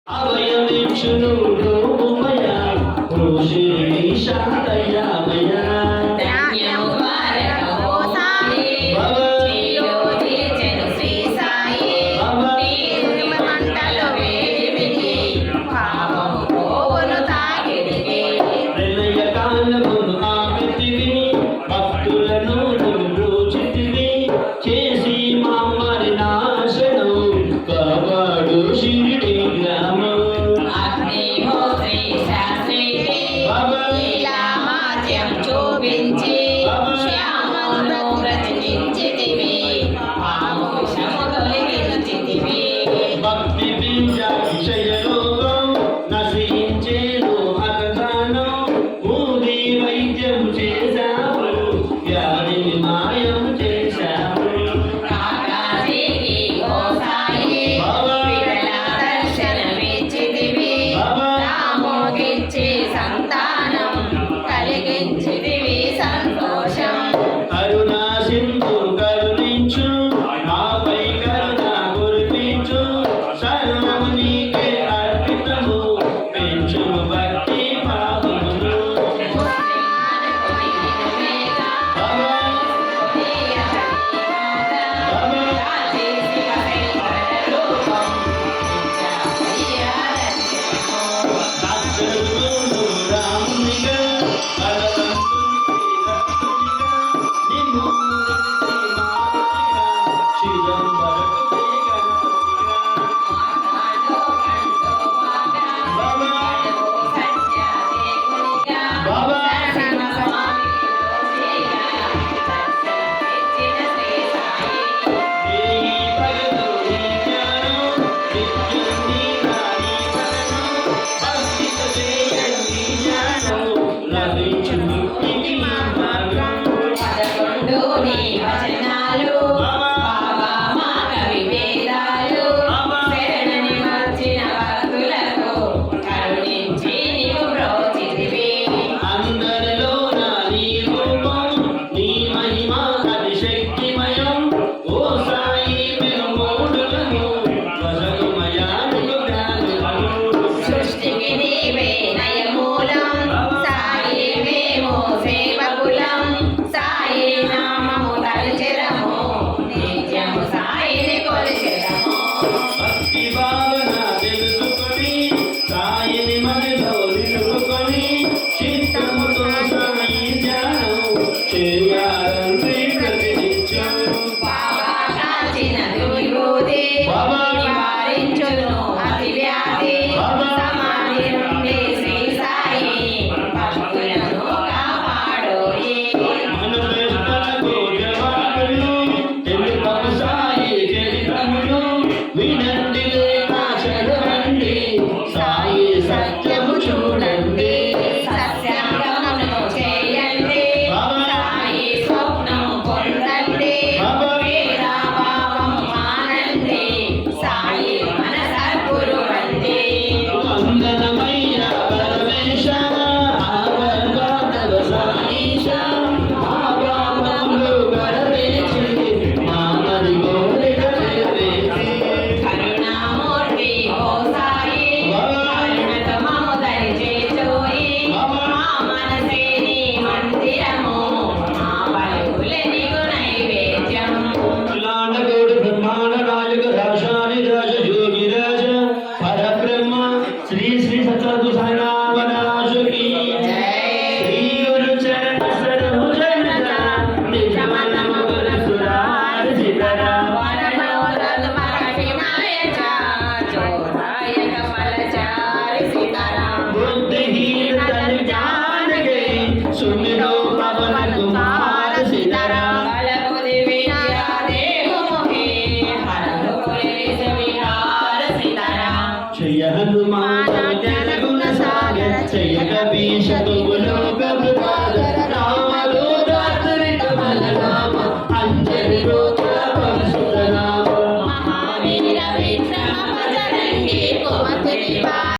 అభయమిచ్చును గోమయ కృషి శాంతయ్యమయ ధాన్యము భారతమో సాయి నీలో తీర్చెను శ్రీ సాయి నీరు మంటలు వేడిమికి పాపము పోవును తాకిడికి ప్రళయ కాలమును ఆమెతివి భక్తులను బ్రోచితివి చేసి మా మరి నాశనం కాపాడు షిరిడి గ్రామం అగ్నిహోత్రి శాస్త్రి ఇలా మాధ్యం చూపించి శ్యామను రచించితివి పాము విషము తొలగించితివి భక్తి బీజ విషయలోకం నశించేను అగగానం ఊది వైద్యం చేశావు వ్యాధిని మాయం చేశావు కాకాజీకి ఓ సాయి విఠల దర్శనమిచ్చితివి రామోగిచ్చి సంతానం కలిగించితివి సంతోషం కరుణా సింధు కరుణించు మాపై కరుణ కురిపించు సర్వము నీకే అర్పితము పెంచు భక్తి భావమును భక్తుడు రామునిగా భగవంతునికి భక్తునిగా నిన్ను చిదంబరకుడే బాబా అందరిలో నా నీ రూపం నీ మహిమ అతిశక్తిమయం ఓ సాయి మెరుమోడులను వసగుమయానికి జ్ఞానులను సృష్టికి నీవే నయమూలం సాయి మేము సేవకులం సాయి నామము తలచెదము నిత్యము సాయిని కొలిచెదము భక్తి భావన తెలుసుకొని సాయిని మరి